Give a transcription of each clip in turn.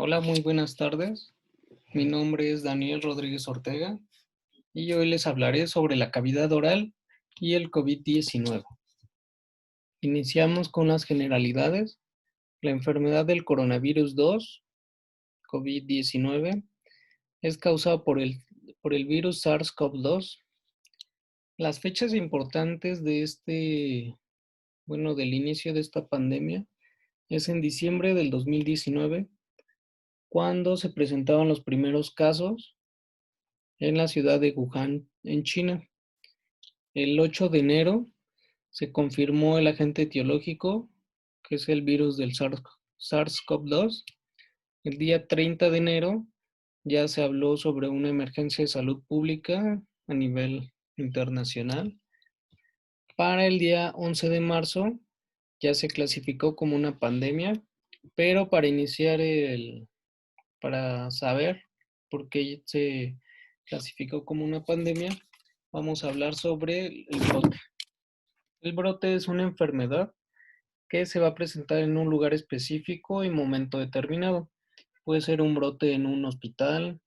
Hola, muy buenas tardes. Mi nombre es Daniel Rodríguez Ortega y hoy les hablaré sobre la cavidad oral y el COVID-19. Iniciamos con las generalidades. La enfermedad del coronavirus 2, COVID-19, es causada por el virus SARS-CoV-2. Las fechas importantes del inicio de esta pandemia es en diciembre del 2019, cuando se presentaban los primeros casos en la ciudad de Wuhan, en China. El 8 de enero se confirmó el agente etiológico, que es el virus del SARS-CoV-2. El día 30 de enero ya se habló sobre una emergencia de salud pública a nivel internacional. Para el día 11 de marzo ya se clasificó como una pandemia, pero para saber por qué se clasificó como una pandemia, vamos a hablar sobre el brote. El brote es una enfermedad que se va a presentar en un lugar específico y momento determinado. Puede ser un brote en un hospital,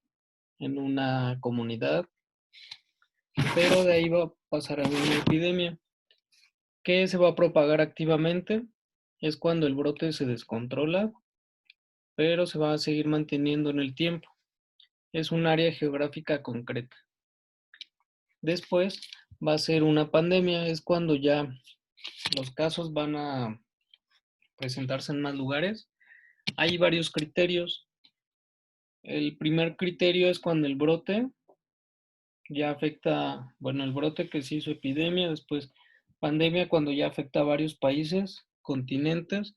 en una comunidad, pero de ahí va a pasar a una epidemia que se va a propagar activamente. Es cuando el brote se descontrola, pero se va a seguir manteniendo en el tiempo. Es un área geográfica concreta. Después va a ser una pandemia, es cuando ya los casos van a presentarse en más lugares. Hay varios criterios. El primer criterio es cuando el brote ya afecta, bueno, el brote que se hizo epidemia, después pandemia cuando ya afecta a varios países, continentes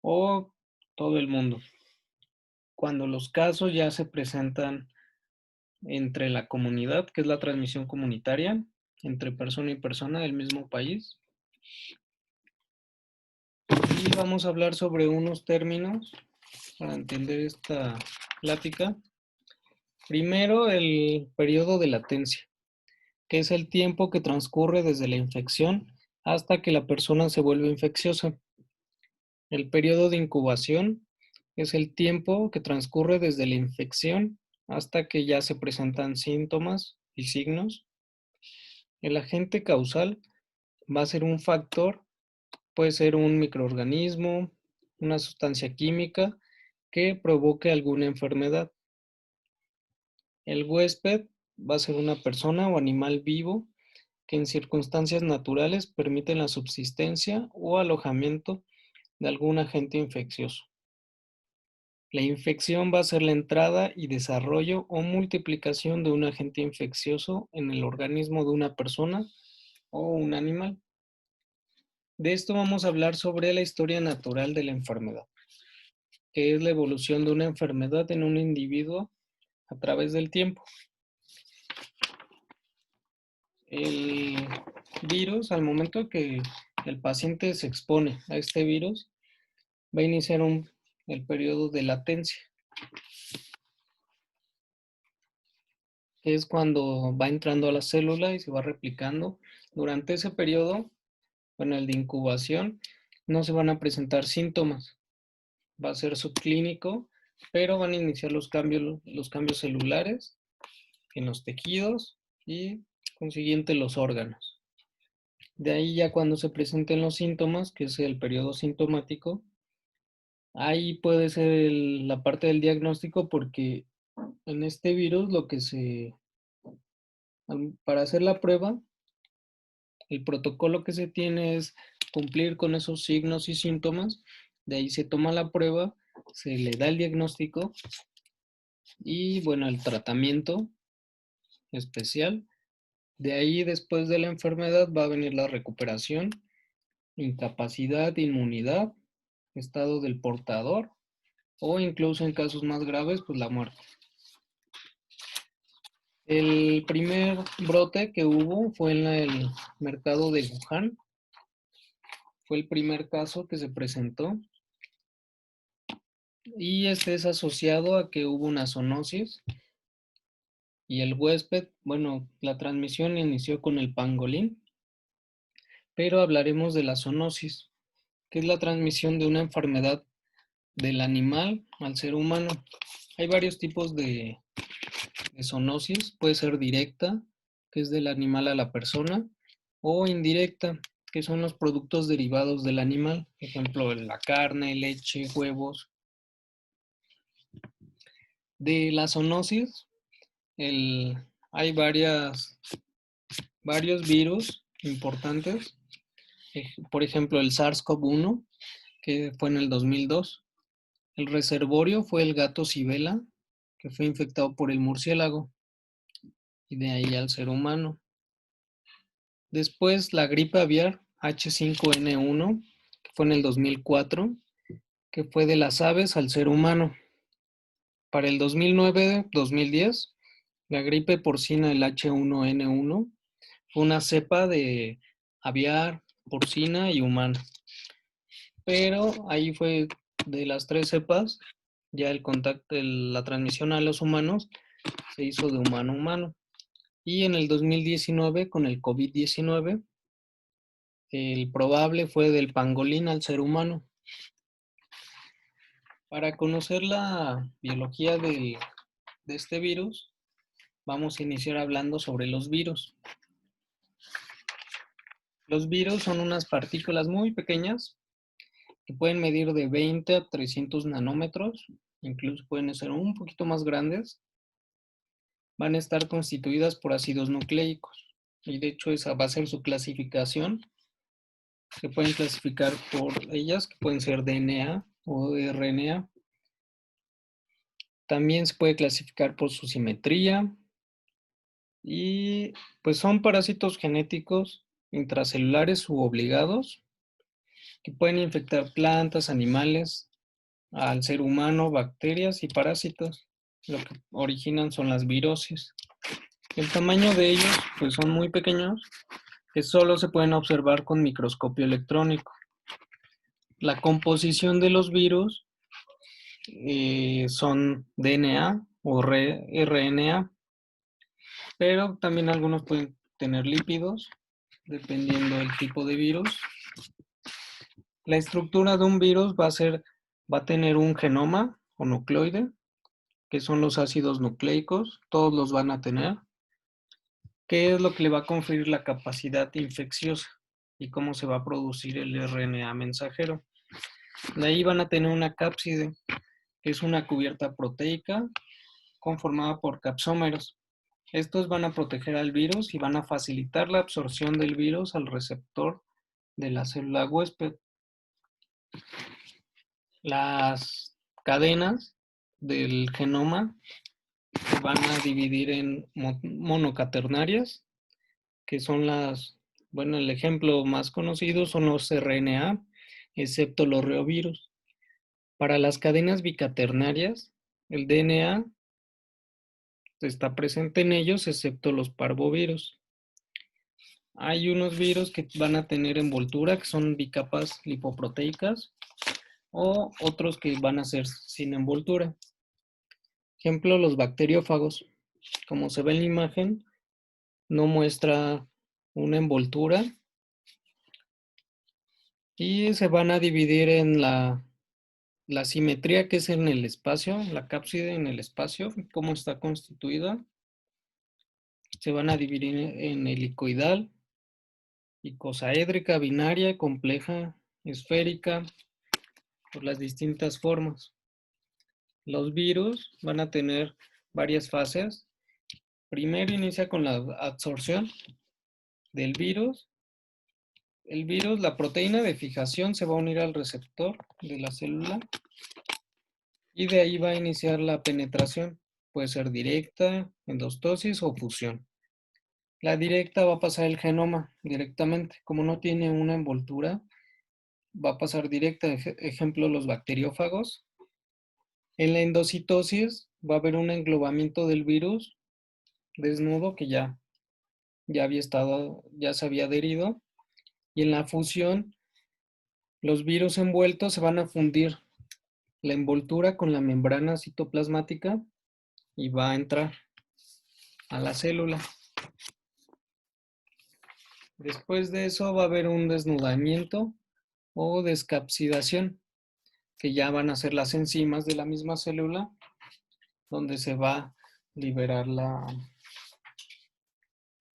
o todo el mundo. Cuando los casos ya se presentan entre la comunidad, que es la transmisión comunitaria, entre persona y persona del mismo país. Y vamos a hablar sobre unos términos para entender esta plática. Primero, el periodo de latencia, que es el tiempo que transcurre desde la infección hasta que la persona se vuelve infecciosa. El periodo de incubación es el tiempo que transcurre desde la infección hasta que ya se presentan síntomas y signos. El agente causal va a ser un factor, puede ser un microorganismo, una sustancia química que provoque alguna enfermedad. El huésped va a ser una persona o animal vivo que en circunstancias naturales permiten la subsistencia o alojamiento de algún agente infeccioso. La infección va a ser la entrada y desarrollo o multiplicación de un agente infeccioso en el organismo de una persona o un animal. De esto vamos a hablar sobre la historia natural de la enfermedad, que es la evolución de una enfermedad en un individuo a través del tiempo. El virus, al momento que el paciente se expone a este virus, va a iniciar el periodo de latencia, que es cuando va entrando a la célula y se va replicando. Durante ese periodo, bueno, el de incubación, no se van a presentar síntomas, va a ser subclínico, pero van a iniciar los cambios celulares en los tejidos y consiguiente los órganos. De ahí ya cuando se presenten los síntomas, que es el periodo sintomático, ahí puede ser la parte del diagnóstico porque en este virus para hacer la prueba, el protocolo que se tiene es cumplir con esos signos y síntomas, de ahí se toma la prueba, se le da el diagnóstico y bueno, el tratamiento especial. De ahí después de la enfermedad va a venir la recuperación, incapacidad, inmunidad, estado del portador o incluso en casos más graves, pues la muerte. El primer brote que hubo fue en el mercado de Wuhan. Fue el primer caso que se presentó y este es asociado a que hubo una zoonosis y el huésped, bueno, la transmisión inició con el pangolín, pero hablaremos de la zoonosis, que es la transmisión de una enfermedad del animal al ser humano. Hay varios tipos de zoonosis. Puede ser directa, que es del animal a la persona, o indirecta, que son los productos derivados del animal, por ejemplo, la carne, leche, huevos. De la zoonosis, hay varios virus importantes, por ejemplo, el SARS-CoV-1, que fue en el 2002. El reservorio fue el gato Xibela, que fue infectado por el murciélago, y de ahí al ser humano. Después la gripe aviar H5N1, que fue en el 2004, que fue de las aves al ser humano. Para el 2009-2010, la gripe porcina, el H1N1, fue una cepa de aviar, porcina y humana. Pero ahí fue de las tres cepas, ya el contacto, la transmisión a los humanos se hizo de humano a humano. Y en el 2019, con el COVID-19, el probable fue del pangolín al ser humano. Para conocer la biología de este virus, vamos a iniciar hablando sobre los virus. Los virus son unas partículas muy pequeñas que pueden medir de 20 a 300 nanómetros, incluso pueden ser un poquito más grandes. Van a estar constituidas por ácidos nucleicos y de hecho esa va a ser su clasificación. Se pueden clasificar por ellas, que pueden ser DNA o RNA. También se puede clasificar por su simetría y pues son parásitos genéticos intracelulares u obligados que pueden infectar plantas, animales, al ser humano, bacterias y parásitos. Lo que originan son las virosis. El tamaño de ellos pues son muy pequeños, que solo se pueden observar con microscopio electrónico. La composición de los virus son DNA o RNA, pero también algunos pueden tener lípidos, dependiendo del tipo de virus. La estructura de un virus va a tener un genoma o nucleoide, que son los ácidos nucleicos, todos los van a tener, que es lo que le va a conferir la capacidad infecciosa y cómo se va a producir el RNA mensajero. De ahí van a tener una cápside, que es una cubierta proteica conformada por capsómeros. Estos van a proteger al virus y van a facilitar la absorción del virus al receptor de la célula huésped. Las cadenas del genoma se van a dividir en monocaternarias, que son el ejemplo más conocido son los RNA, excepto los reovirus. Para las cadenas bicaternarias, el DNA está presente en ellos, excepto los parvovirus. Hay unos virus que van a tener envoltura, que son bicapas lipoproteicas, o otros que van a ser sin envoltura. Ejemplo, los bacteriófagos. Como se ve en la imagen, no muestra una envoltura y se van a dividir en la simetría, que es en el espacio, la cápside en el espacio, cómo está constituida. Se van a dividir en helicoidal, icosaédrica, binaria, compleja, esférica, por las distintas formas. Los virus van a tener varias fases. Primero inicia con la absorción del virus. El virus, la proteína de fijación se va a unir al receptor de la célula y de ahí va a iniciar la penetración. Puede ser directa, endostosis o fusión. La directa va a pasar el genoma directamente. Como no tiene una envoltura, va a pasar directa. Ejemplo, los bacteriófagos. En la endocitosis va a haber un englobamiento del virus desnudo que ya se había adherido. Y en la fusión, los virus envueltos se van a fundir la envoltura con la membrana citoplasmática y va a entrar a la célula. Después de eso va a haber un desnudamiento o descapsidación. que ya van a ser las enzimas de la misma célula, donde se va a liberar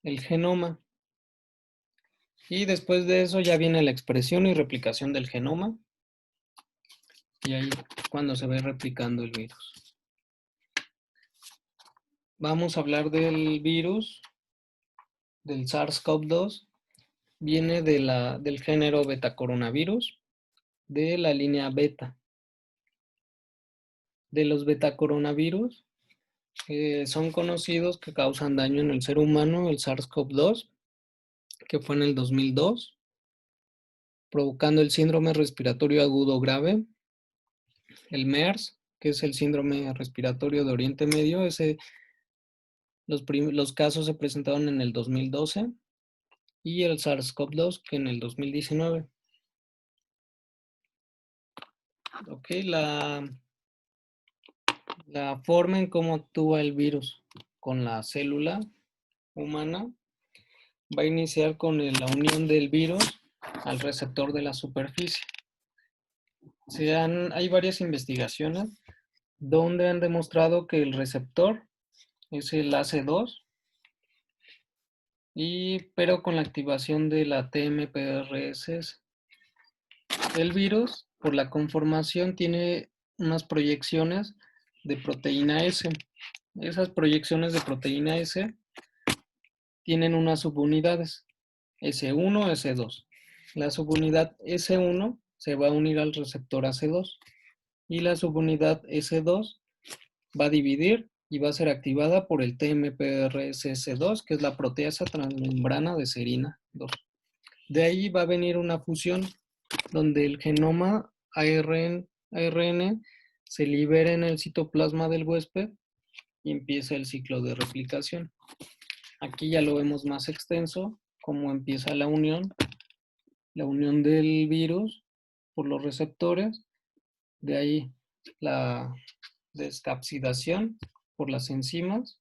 el genoma. Y después de eso ya viene la expresión y replicación del genoma. Y ahí cuando se ve replicando el virus. Vamos a hablar del virus, del SARS-CoV-2. Viene del género betacoronavirus, de la línea beta. De los betacoronavirus, son conocidos que causan daño en el ser humano, el SARS-CoV-2, que fue en el 2002, provocando el síndrome respiratorio agudo grave, el MERS, que es el síndrome respiratorio de Oriente Medio. Los casos se presentaron en el 2012, y el SARS-CoV-2, que en el 2019. Ok, la forma en cómo actúa el virus con la célula humana va a iniciar con la unión del virus al receptor de la superficie. Hay varias investigaciones donde han demostrado que el receptor es el AC2, pero con la activación de la TMPRSS. El virus, por la conformación, tiene unas proyecciones de proteína S. Esas proyecciones de proteína S tienen unas subunidades, S1, S2. La subunidad S1 se va a unir al receptor AC2 y la subunidad S2 va a dividir y va a ser activada por el TMPRSS2, que es la proteasa transmembrana de serina 2. De ahí va a venir una fusión donde el genoma ARN se libera en el citoplasma del huésped y empieza el ciclo de replicación. Aquí ya lo vemos más extenso, cómo empieza la unión del virus por los receptores, de ahí la descapsidación por las enzimas,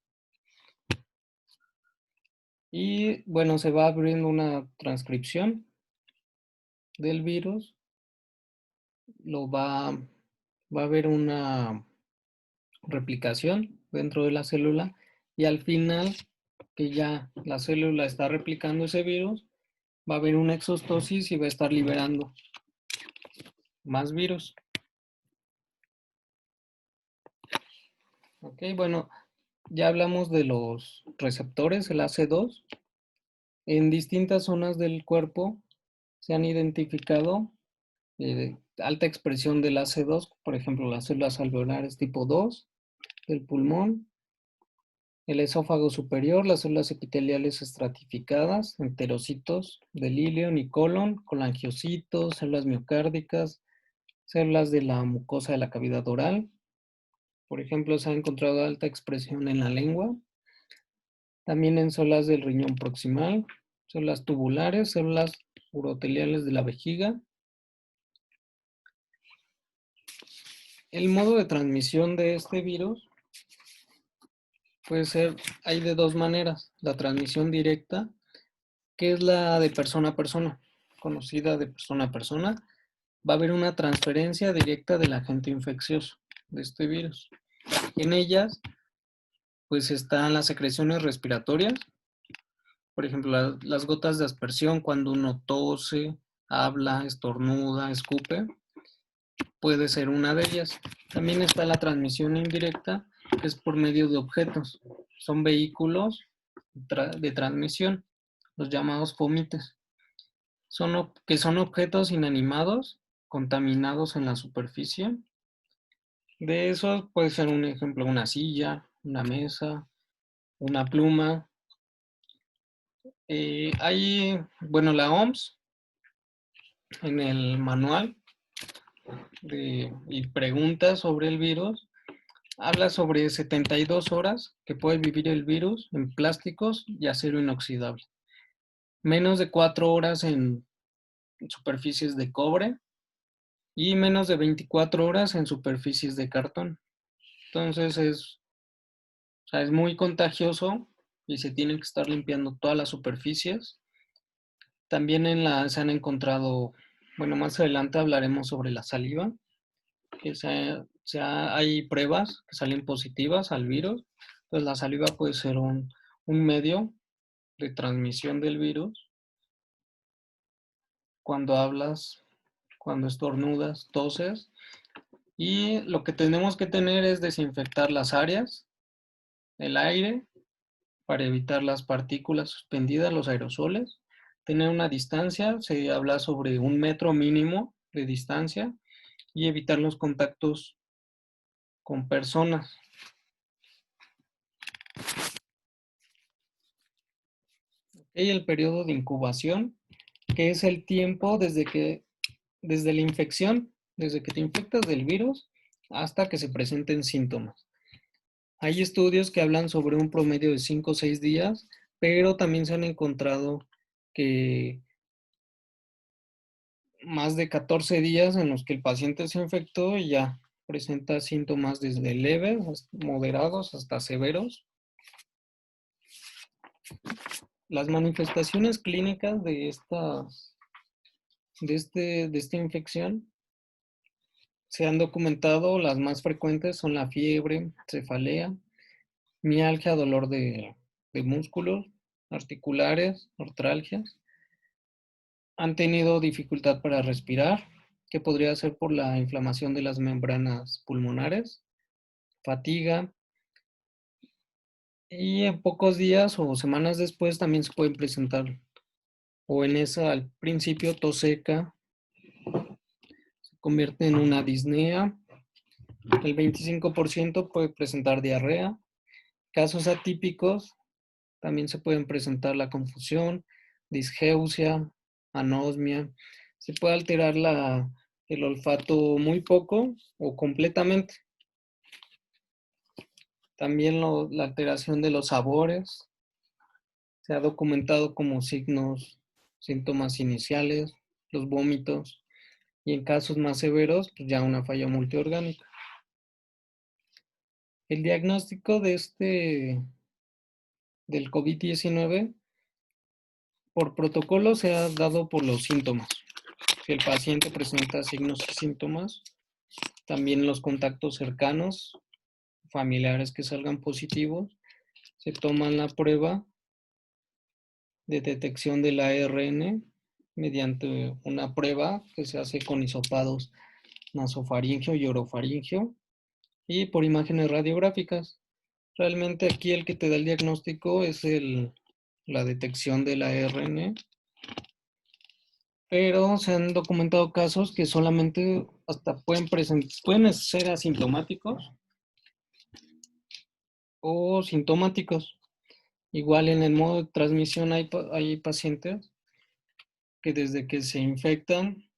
y bueno, se va abriendo una transcripción del virus, va a haber una replicación dentro de la célula, y al final, que ya la célula está replicando ese virus, va a haber una exostosis y va a estar liberando más virus. Ok, bueno, ya hablamos de los receptores, el AC2. En distintas zonas del cuerpo se han identificado alta expresión del AC2, por ejemplo, las células alveolares tipo 2 del pulmón, el esófago superior, las células epiteliales estratificadas, enterocitos del ileón y colon, colangiocitos, células miocárdicas, células de la mucosa de la cavidad oral. Por ejemplo, se ha encontrado alta expresión en la lengua, también en células del riñón proximal, células tubulares, células uroteliales de la vejiga. El modo de transmisión de este virus puede ser, hay de dos maneras: la transmisión directa, que es la de persona a persona, conocida de persona a persona. Va a haber una transferencia directa del agente infeccioso de este virus. En ellas, pues están las secreciones respiratorias, por ejemplo, las gotas de aspersión cuando uno tose, habla, estornuda, escupe, puede ser una de ellas. También está la transmisión indirecta, que es por medio de objetos. Son vehículos de transmisión, los llamados fomites. Que son objetos inanimados contaminados en la superficie. De esos puede ser un ejemplo una silla, una mesa, una pluma. Bueno, la OMS, en el manual y preguntas sobre el virus, habla sobre 72 horas que puede vivir el virus en plásticos y acero inoxidable. Menos de 4 horas en superficies de cobre y menos de 24 horas en superficies de cartón. Entonces es muy contagioso y se tienen que estar limpiando todas las superficies. También se han encontrado, bueno, más adelante hablaremos sobre la saliva. que hay pruebas que salen positivas al virus, pues la saliva puede ser un medio de transmisión del virus cuando hablas, cuando estornudas, toses. Y lo que tenemos que tener es desinfectar las áreas, el aire, para evitar las partículas suspendidas, los aerosoles. Tener una distancia, se habla sobre 1 metro mínimo de distancia y evitar los contactos con personas. Y el periodo de incubación, que es el tiempo desde la infección, desde que te infectas del virus hasta que se presenten síntomas. Hay estudios que hablan sobre un promedio de 5 o 6 días, pero también se han encontrado que más de 14 días en los que el paciente se infectó y ya presenta síntomas desde leves, moderados hasta severos. Las manifestaciones clínicas de esta infección se han documentado. Las más frecuentes son la fiebre, cefalea, mialgia, dolor de músculos, articulares, artralgias. Han tenido dificultad para respirar, que podría ser por la inflamación de las membranas pulmonares, fatiga, y en pocos días o semanas después también se pueden presentar, o en esa al principio, tos seca, se convierte en una disnea. El 25% puede presentar diarrea. Casos atípicos también se pueden presentar la confusión, disgeusia, anosmia. Se puede alterar el olfato muy poco o completamente. También la alteración de los sabores se ha documentado como síntomas iniciales, los vómitos, y en casos más severos, pues ya una falla multiorgánica. El diagnóstico del COVID-19 por protocolo se ha dado por los síntomas. Si el paciente presenta signos y síntomas, también los contactos cercanos, familiares que salgan positivos, se toman la prueba de detección del ARN mediante una prueba que se hace con hisopados nasofaringeo y orofaringeo y por imágenes radiográficas. Realmente aquí el que te da el diagnóstico es la detección del ARN, pero se han documentado casos que solamente hasta pueden ser asintomáticos o sintomáticos. Igual en el modo de transmisión hay pacientes que desde que se infectan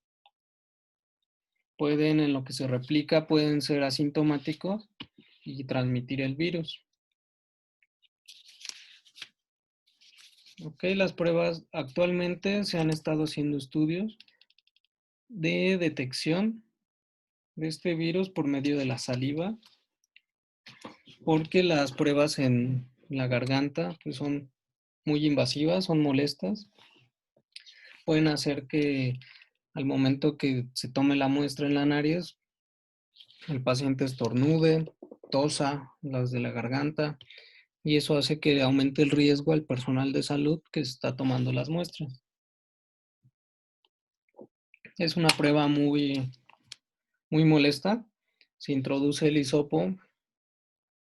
pueden, en lo que se replica, pueden ser asintomáticos y transmitir el virus. Ok, las pruebas actualmente se han estado haciendo estudios de detección de este virus por medio de la saliva, porque las pruebas en la garganta pues son muy invasivas, son molestas. Pueden hacer que al momento que se tome la muestra en la nariz, el paciente estornude, tosa, las de la garganta, y eso hace que aumente el riesgo al personal de salud que está tomando las muestras. Es una prueba muy molesta. Se introduce el hisopo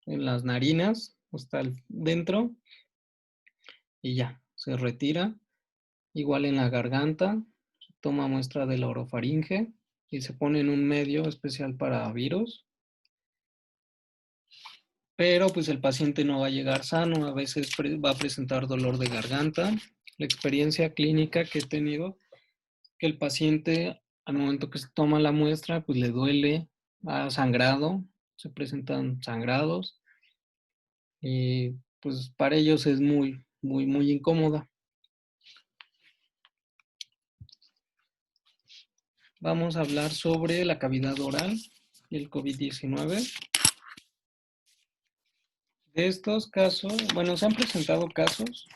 en las narinas, hasta dentro, y ya, se retira. Igual en la garganta, se toma muestra de la orofaringe y se pone en un medio especial para virus. Pero pues el paciente no va a llegar sano, a veces va a presentar dolor de garganta. La experiencia clínica que he tenido, que el paciente al momento que se toma la muestra, pues le duele, ha sangrado, se presentan sangrados y pues para ellos es muy incómoda. Vamos a hablar sobre la cavidad oral y el COVID-19. De estos casos, bueno, se han presentado casos.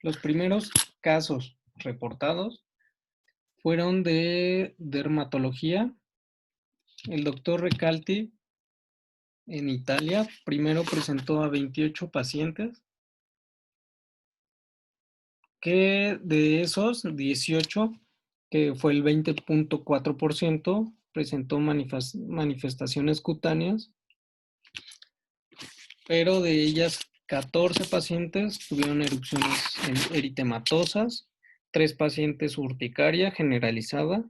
Los primeros casos reportados fueron de dermatología El doctor Recalti en Italia primero presentó a 28 pacientes, que de esos 18, que fue el 20.4%, presentó manifestaciones cutáneas, pero de ellas 14 pacientes tuvieron erupciones eritematosas, 3 pacientes urticaria generalizada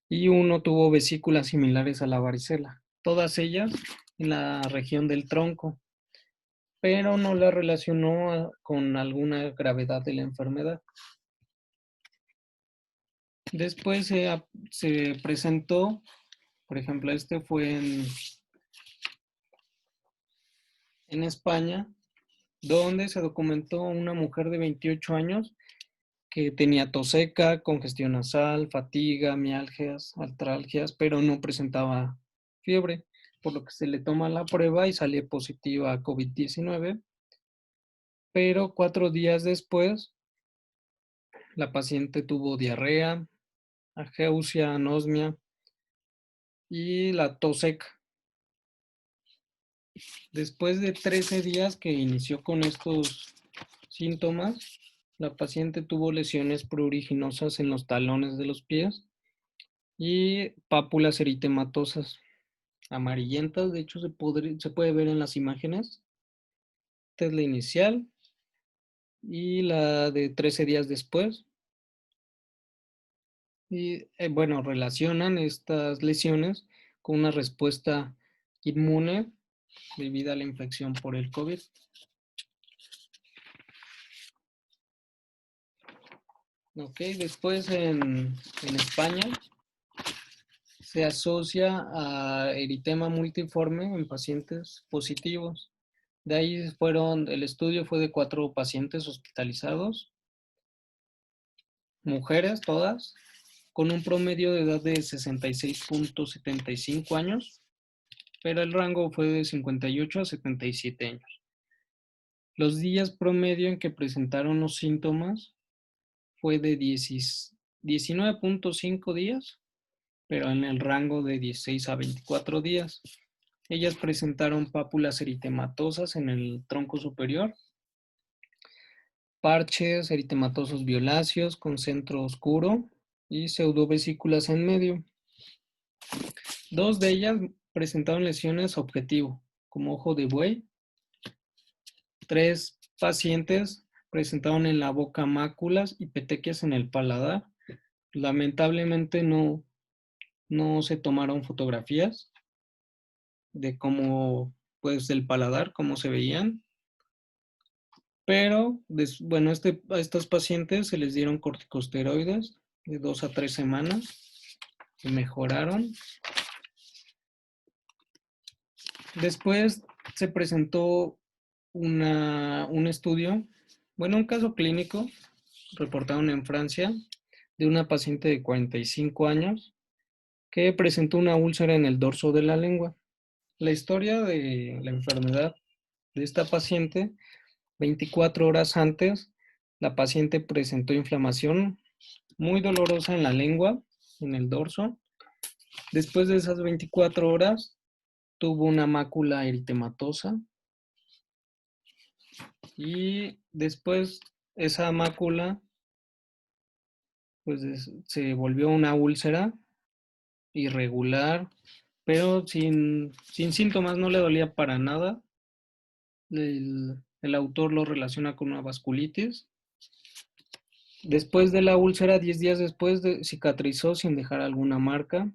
y uno tuvo vesículas similares a la varicela, todas ellas en la región del tronco, pero no la relacionó con alguna gravedad de la enfermedad. Después se presentó, por ejemplo, este fue en España, donde se documentó una mujer de 28 años que tenía tos seca, congestión nasal, fatiga, mialgias, artralgias, pero no presentaba fiebre, por lo que se le toma la prueba y sale positiva a COVID-19, pero 4 días después la paciente tuvo diarrea, ageusia, anosmia y la tos seca. Después de 13 días que inició con estos síntomas, la paciente tuvo lesiones pruriginosas en los talones de los pies y pápulas eritematosas amarillentas. De hecho, se puede ver en las imágenes. Esta es la inicial y la de 13 días después. Y bueno, relacionan estas lesiones con una respuesta inmune debido a la infección por el COVID. Ok, después en España se asocia a eritema multiforme en pacientes positivos. De ahí el estudio fue de 4 pacientes hospitalizados, mujeres todas, con un promedio de edad de 66.75 años, pero el rango fue de 58 a 77 años. Los días promedio en que presentaron los síntomas fue de 19.5 días, pero en el rango de 16 a 24 días. Ellas presentaron pápulas eritematosas en el tronco superior, parches eritematosos violáceos con centro oscuro y pseudovesículas en medio. 2 de ellas presentaron lesiones objetivo, como ojo de buey. 3 pacientes presentaron en la boca máculas y petequias en el paladar. Lamentablemente no se tomaron fotografías de cómo, pues, del paladar, cómo se veían. Pero, bueno, a estos pacientes se les dieron corticosteroides de 2 a 3 semanas y mejoraron. Después se presentó un estudio, bueno, un caso clínico reportaron en Francia de una paciente de 45 años que presentó una úlcera en el dorso de la lengua. La historia de la enfermedad de esta paciente: 24 horas antes, la paciente presentó inflamación muy dolorosa en la lengua, en el dorso. Después de esas 24 horas, tuvo una mácula eritematosa y después esa mácula pues se volvió una úlcera irregular, pero sin síntomas, no le dolía para nada. El autor lo relaciona con una vasculitis. Después de la úlcera, 10 días después, cicatrizó sin dejar alguna marca,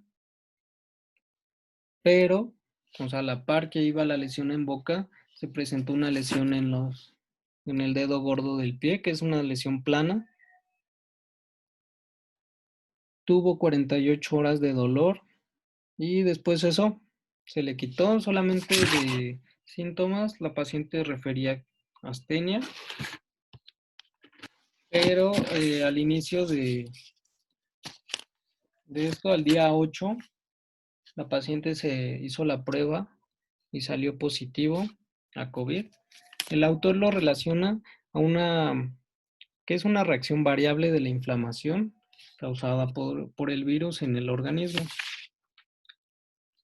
pero, o sea, a la par que iba la lesión en boca, se presentó una lesión en el dedo gordo del pie, que es una lesión plana. Tuvo 48 horas de dolor y después eso se le quitó. Solamente de síntomas la paciente refería astenia, pero al inicio de esto, al día 8, la paciente se hizo la prueba y salió positivo a COVID. El autor lo relaciona a que es una reacción variable de la inflamación causada por el virus en el organismo.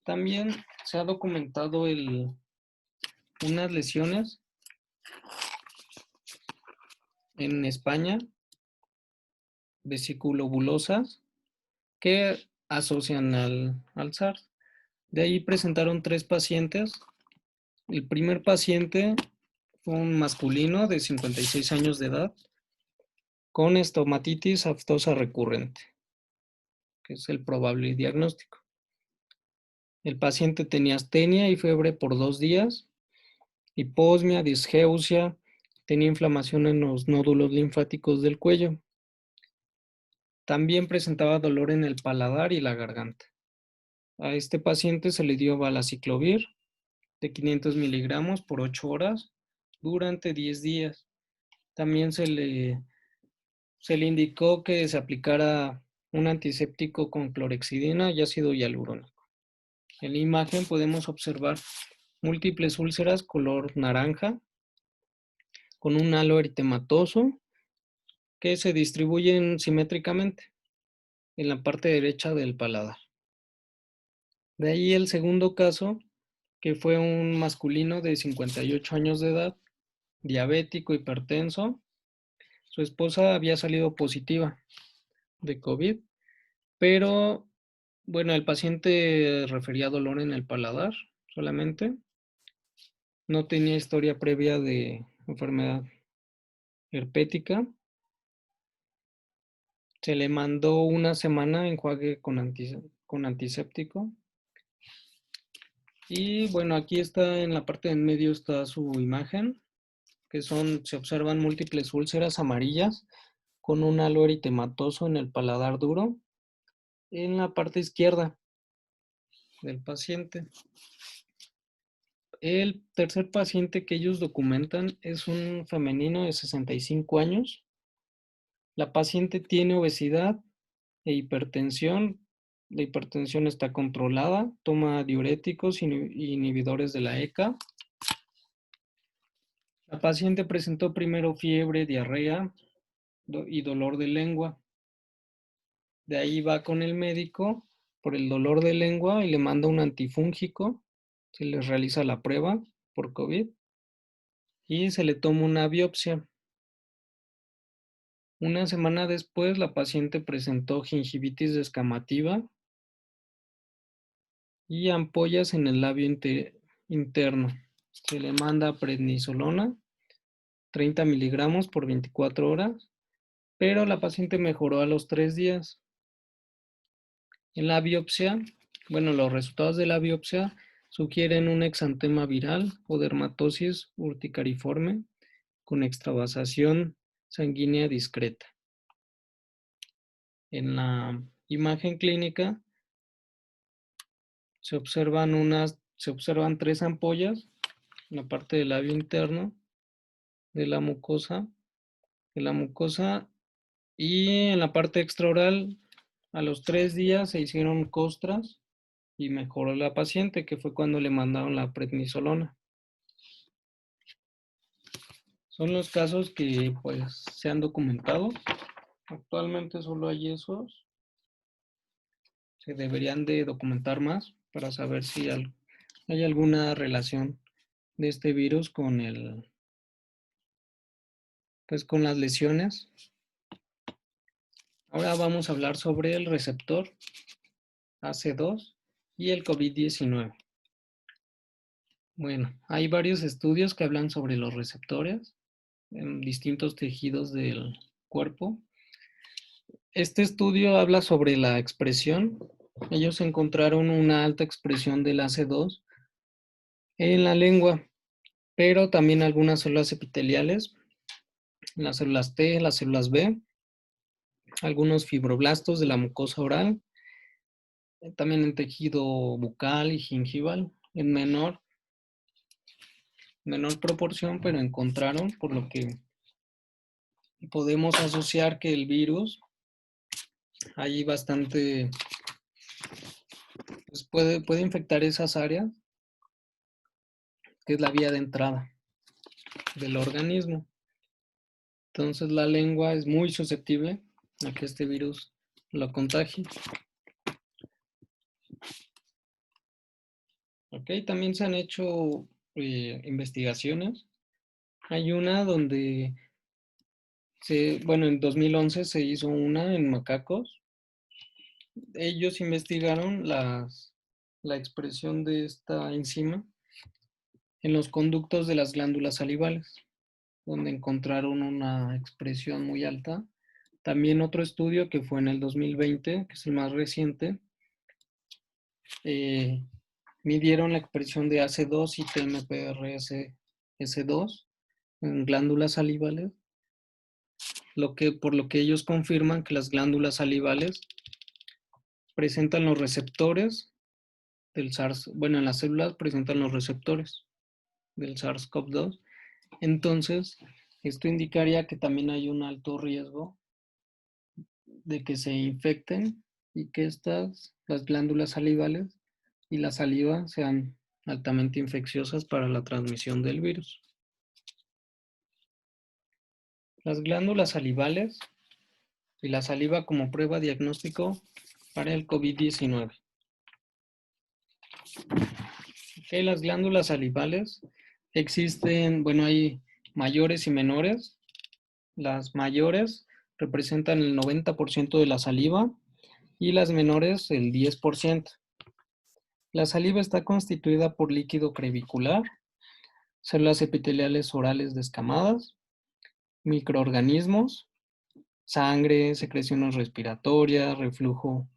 También se ha documentado unas lesiones en España, vesiculobulosas, que asocian al SARS. De ahí presentaron 3 pacientes. El primer paciente fue un masculino de 56 años de edad con estomatitis aftosa recurrente, que es el probable diagnóstico. El paciente tenía astenia y fiebre por 2 días, hiposmia, disgeusia, tenía inflamación en los nódulos linfáticos del cuello. También presentaba dolor en el paladar y la garganta. A este paciente se le dio valaciclovir de 500 miligramos por 8 horas durante 10 días. También se le indicó que se aplicara un antiséptico con clorexidina y ácido hialurónico. En la imagen podemos observar múltiples úlceras color naranja con un halo eritematoso que se distribuyen simétricamente en la parte derecha del paladar. De ahí el segundo caso, que fue un masculino de 58 años de edad, diabético, hipertenso. Su esposa había salido positiva de COVID, pero bueno, el paciente refería dolor en el paladar solamente. No tenía historia previa de enfermedad herpética. Se le mandó una semana enjuague con antiséptico. Y bueno, aquí está en la parte de en medio está su imagen, que se observan múltiples úlceras amarillas con un halo eritematoso en el paladar duro en la parte izquierda del paciente. El tercer paciente que ellos documentan es un femenino de 65 años. La paciente tiene obesidad e hipertensión. La hipertensión está controlada, toma diuréticos y inhibidores de la ECA. La paciente presentó primero fiebre, diarrea y dolor de lengua. De ahí va con el médico por el dolor de lengua y le manda un antifúngico. Se le realiza la prueba por COVID y se le toma una biopsia. Una semana después, la paciente presentó gingivitis descamativa y ampollas en el labio interno. Se le manda prednisolona, 30 miligramos por 24 horas, pero la paciente mejoró a los 3 días. En la biopsia, bueno, los resultados de la biopsia sugieren un exantema viral o dermatosis urticariforme con extravasación sanguínea discreta. En la imagen clínica se observan 3 ampollas en la parte del labio interno de la mucosa, y en la parte extraoral a los 3 días se hicieron costras y mejoró la paciente, que fue cuando le mandaron la prednisolona. Son los casos que pues se han documentado. Actualmente solo hay esos. Se deberían de documentar más para saber si hay alguna relación de este virus con con las lesiones. Ahora vamos a hablar sobre el receptor AC2 y el COVID-19. Bueno, hay varios estudios que hablan sobre los receptores en distintos tejidos del cuerpo. Este estudio habla sobre la expresión. Ellos encontraron una alta expresión del AC2 en la lengua, pero también algunas células epiteliales, las células T, las células B, algunos fibroblastos de la mucosa oral, también en tejido bucal y gingival, en menor proporción, pero encontraron, por lo que podemos asociar que el virus, hay bastante, pues puede infectar esas áreas, que es la vía de entrada del organismo. Entonces la lengua es muy susceptible a que este virus lo contagie. Ok, también se han hecho investigaciones. Hay una donde, bueno, en 2011 se hizo una en macacos. Ellos investigaron la expresión de esta enzima en los conductos de las glándulas salivales, donde encontraron una expresión muy alta. También otro estudio que fue en el 2020, que es el más reciente, eh, midieron la expresión de AC2 y TMPRSS2 en glándulas salivales, por lo que ellos confirman que las glándulas salivales presentan los receptores del SARS, bueno, en las células presentan los receptores del SARS-CoV-2. Entonces, esto indicaría que también hay un alto riesgo de que se infecten y que las glándulas salivales y la saliva sean altamente infecciosas para la transmisión del virus. Las glándulas salivales y la saliva como prueba diagnóstico para el COVID-19. Okay, las glándulas salivales existen, bueno, hay mayores y menores. Las mayores representan el 90% de la saliva y las menores el 10%. La saliva está constituida por líquido crevicular, células epiteliales orales descamadas, microorganismos, sangre, secreciones respiratorias, reflujo.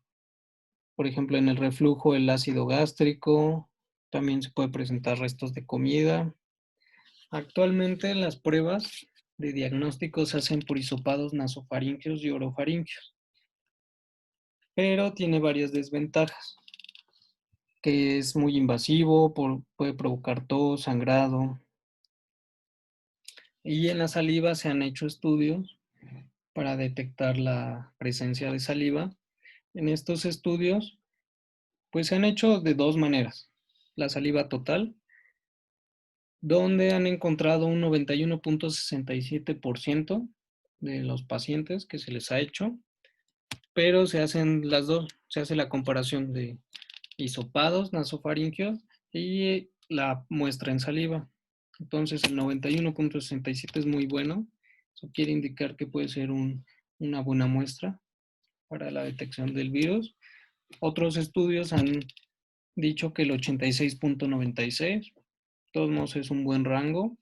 Por ejemplo, en el reflujo el ácido gástrico, también se puede presentar restos de comida. Actualmente las pruebas de diagnóstico se hacen por hisopados nasofaríngeos y orofaríngeos, pero tiene varias desventajas, que es muy invasivo, puede provocar tos, sangrado. Y en la saliva se han hecho estudios para detectar la presencia de saliva. En estos estudios, pues se han hecho de dos maneras. La saliva total, donde han encontrado un 91.67% de los pacientes que se les ha hecho, pero se hacen las dos, se hace la comparación de hisopados nasofaríngeos y la muestra en saliva. Entonces el 91.67 es muy bueno. Eso quiere indicar que puede ser una buena muestra para la detección del virus. Otros estudios han dicho que el 86.96, de todos modos es un buen rango.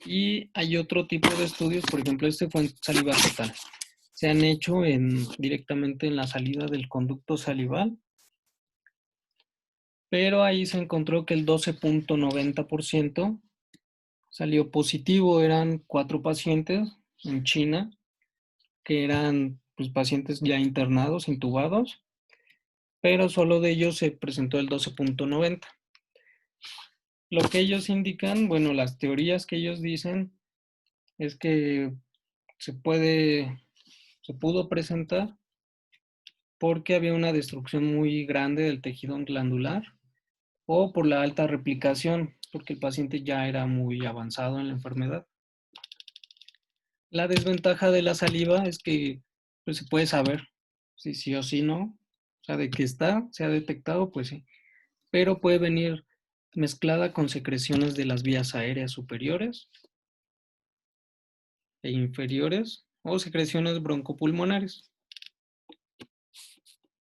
Y hay otro tipo de estudios, por ejemplo, este fue en saliva total. Se han hecho directamente en la salida del conducto salival, pero ahí se encontró que el 12.90% salió positivo. Eran 4 pacientes en China que eran pues, pacientes ya internados, intubados, pero solo de ellos se presentó el 12.90. Lo que ellos indican, bueno, las teorías que ellos dicen es que se pudo presentar porque había una destrucción muy grande del tejido glandular o por la alta replicación, porque el paciente ya era muy avanzado en la enfermedad. La desventaja de la saliva es que pues, se puede saber si sí o si no, o sea, de que se ha detectado, pues sí, pero puede venir mezclada con secreciones de las vías aéreas superiores e inferiores o secreciones broncopulmonares.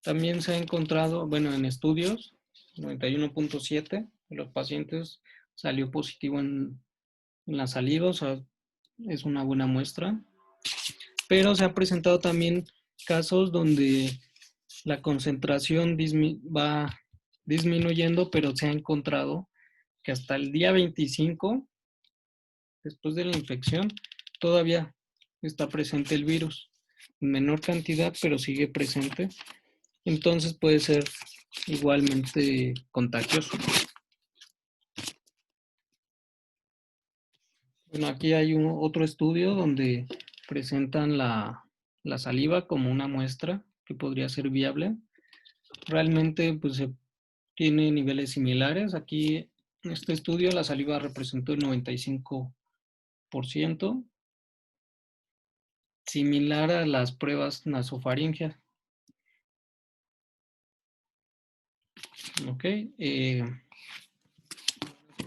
También se ha encontrado, bueno, en estudios, 91.7 de los pacientes salió positivo en la saliva, o sea, es una buena muestra. Pero se han presentado también casos donde la concentración va disminuyendo, pero se ha encontrado que hasta el día 25, después de la infección, todavía está presente el virus. En menor cantidad, pero sigue presente. Entonces puede ser igualmente contagioso. Bueno, aquí hay otro estudio donde presentan la saliva como una muestra que podría ser viable. Realmente pues se tiene niveles similares. Aquí en este estudio la saliva representó el 95%, similar a las pruebas nasofaríngeas. Ok.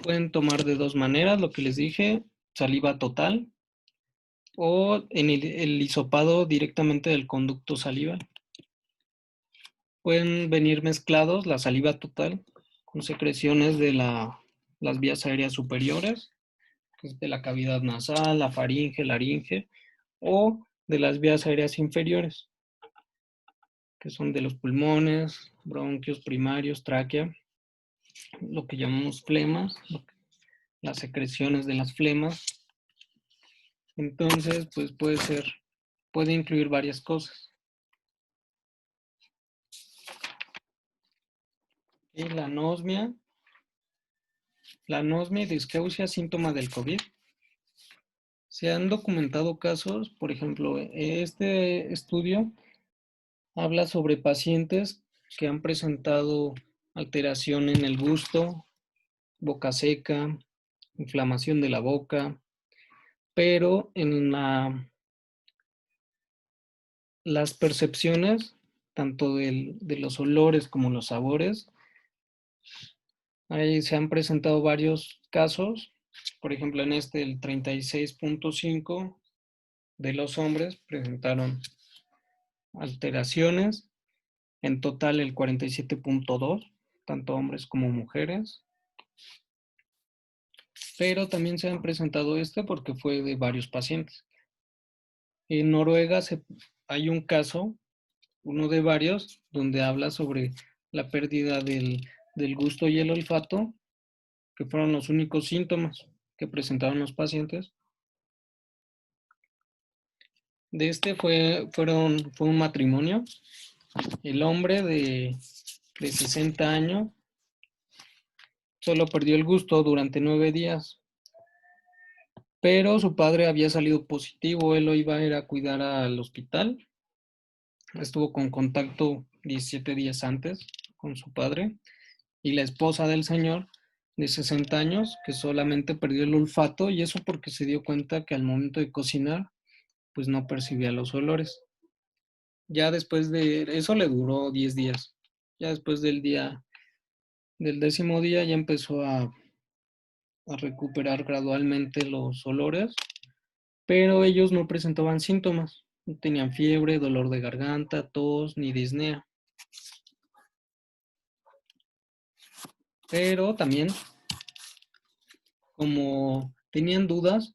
Pueden tomar de dos maneras, lo que les dije, saliva total o en el hisopado directamente del conducto salival. Pueden venir mezclados la saliva total con secreciones de las vías aéreas superiores, que es de la cavidad nasal, la faringe, laringe, o de las vías aéreas inferiores, que son de los pulmones, bronquios primarios, tráquea, lo que llamamos flemas, las secreciones de las flemas. Entonces, pues puede incluir varias cosas. Y la anosmia y disgeusia, síntoma del COVID. Se han documentado casos, por ejemplo, este estudio habla sobre pacientes que han presentado alteración en el gusto, boca seca, inflamación de la boca, pero en las percepciones, tanto de los olores como los sabores, ahí se han presentado varios casos. Por ejemplo, en el 36.5 de los hombres presentaron alteraciones. En total, el 47.2, tanto hombres como mujeres. Pero también se han presentado porque fue de varios pacientes. En Noruega hay un caso, uno de varios, donde habla sobre la pérdida del gusto y el olfato, que fueron los únicos síntomas que presentaron los pacientes. Fue un matrimonio. El hombre de 60 años solo perdió el gusto durante 9 días, pero su padre había salido positivo. Él lo iba a ir a cuidar al hospital. Estuvo con contacto 17 días antes con su padre. Y la esposa del señor de 60 años, que solamente perdió el olfato, y eso porque se dio cuenta que al momento de cocinar, pues no percibía los olores. Ya después de eso le duró 10 días. Ya después del 10º día ya empezó a recuperar gradualmente los olores, pero ellos no presentaban síntomas. No tenían fiebre, dolor de garganta, tos ni disnea. Pero también, como tenían dudas,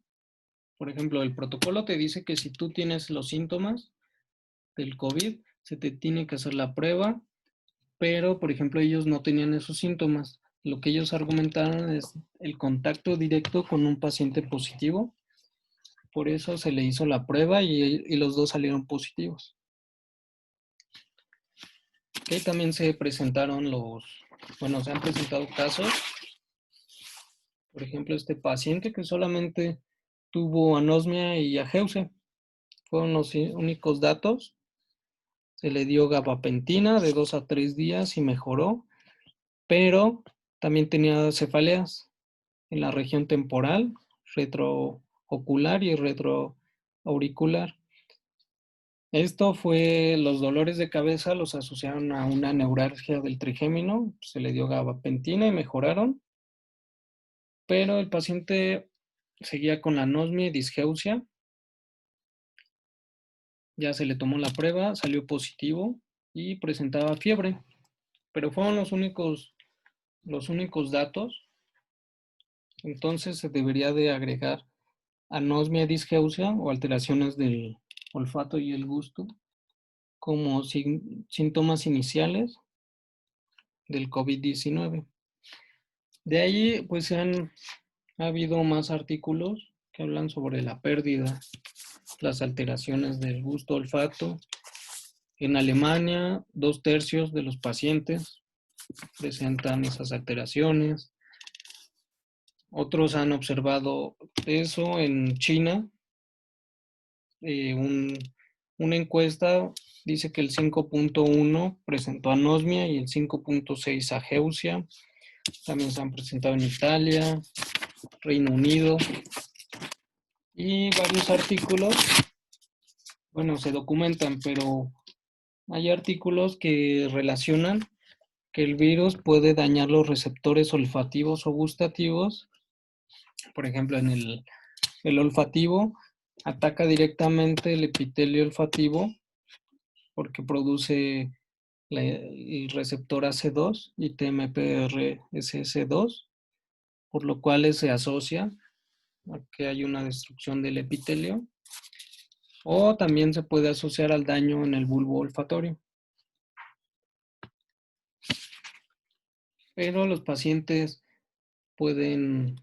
por ejemplo, el protocolo te dice que si tú tienes los síntomas del COVID, se te tiene que hacer la prueba, pero, por ejemplo, ellos no tenían esos síntomas. Lo que ellos argumentaron es el contacto directo con un paciente positivo. Por eso se le hizo la prueba y los dos salieron positivos. Que también se han presentado casos. Por ejemplo, este paciente que solamente tuvo anosmia y ageusia. Fueron los únicos datos. Se le dio gabapentina de 2 a 3 días y mejoró, pero también tenía cefaleas en la región temporal, retroocular y retroauricular. Los dolores de cabeza los asociaron a una neuralgia del trigémino, se le dio gabapentina y mejoraron, pero el paciente seguía con la anosmia y disgeusia. Ya se le tomó la prueba, salió positivo y presentaba fiebre, pero fueron los únicos datos. Entonces se debería de agregar anosmia, disgeusia o alteraciones del olfato y el gusto como síntomas iniciales del COVID-19. De ahí, pues ha habido más artículos que hablan sobre la pérdida, las alteraciones del gusto, olfato. En Alemania, 2/3 de los pacientes presentan esas alteraciones. Otros han observado eso en China. Una encuesta dice que el 5.1 presentó anosmia y el 5.6 ageusia. También se han presentado en Italia, Reino Unido. Y varios artículos, se documentan, pero hay artículos que relacionan que el virus puede dañar los receptores olfativos o gustativos. Por ejemplo, en el olfativo ataca directamente el epitelio olfativo porque produce el receptor AC2 y TMPRSS2, por lo cual se asocia a que hay una destrucción del epitelio, o también se puede asociar al daño en el bulbo olfatorio. Pero los pacientes pueden,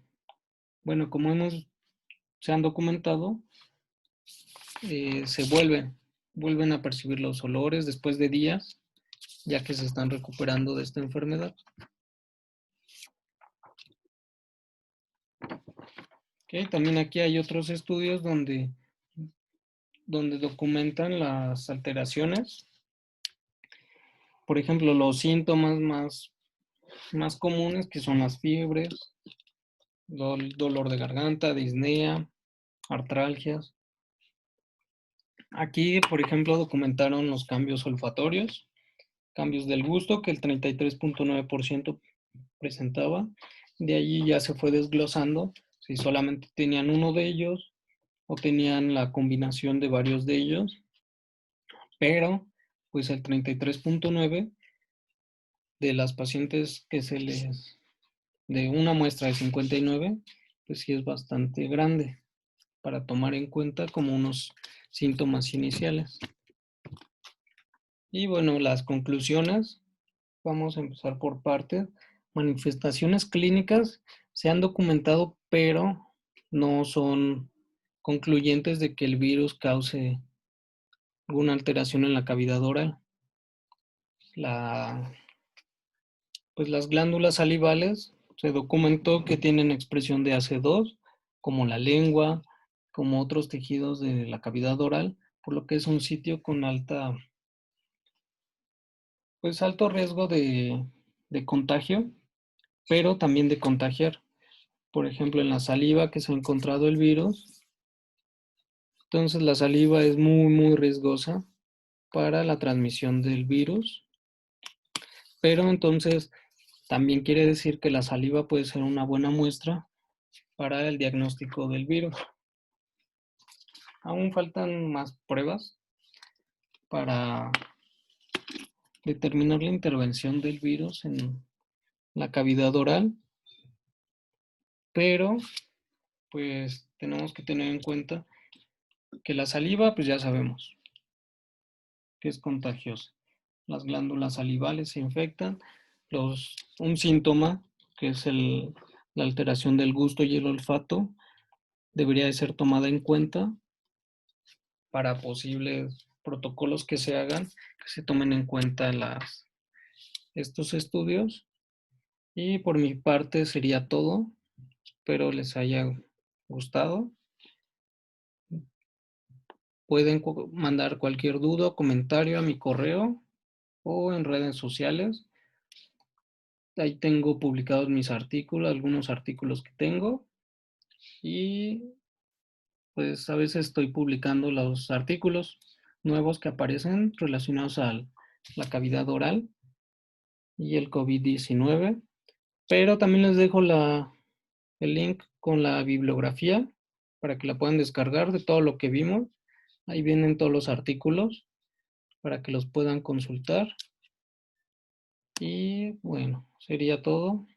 bueno, como se han documentado, se vuelven a percibir los olores después de días, ya que se están recuperando de esta enfermedad. Okay, también aquí hay otros estudios donde documentan las alteraciones. Por ejemplo, los síntomas más comunes, que son las fiebres, dolor de garganta, disnea, artralgias. Aquí, por ejemplo, documentaron los cambios olfatorios, cambios del gusto, que el 33.9% presentaba. De allí ya se fue desglosando si solamente tenían uno de ellos o tenían la combinación de varios de ellos. Pero, pues el 33.9% de las pacientes de una muestra de 59, pues sí es bastante grande para tomar en cuenta como unos síntomas iniciales. Y bueno, las conclusiones, vamos a empezar por partes. Manifestaciones clínicas se han documentado, pero no son concluyentes de que el virus cause alguna alteración en la cavidad oral. Pues las glándulas salivales se documentó que tienen expresión de AC2, como la lengua, como otros tejidos de la cavidad oral, por lo que es un sitio con alto riesgo de contagio, pero también de contagiar. Por ejemplo, en la saliva que se ha encontrado el virus. Entonces la saliva es muy riesgosa para la transmisión del virus, pero entonces también quiere decir que la saliva puede ser una buena muestra para el diagnóstico del virus. Aún faltan más pruebas para determinar la intervención del virus en la cavidad oral, pero pues tenemos que tener en cuenta que la saliva, pues ya sabemos que es contagiosa. Las glándulas salivales se infectan. Un síntoma, que es la alteración del gusto y el olfato, debería de ser tomada en cuenta para posibles protocolos que se hagan, que se tomen en cuenta estos estudios. Y por mi parte sería todo. Espero les haya gustado. Pueden mandar cualquier duda o comentario a mi correo o en redes sociales. Ahí tengo publicados mis artículos, algunos artículos que tengo. Y pues a veces estoy publicando los artículos nuevos que aparecen relacionados a la cavidad oral y el COVID-19. Pero también les dejo el link con la bibliografía para que la puedan descargar de todo lo que vimos. Ahí vienen todos los artículos para que los puedan consultar. Y bueno, sería todo.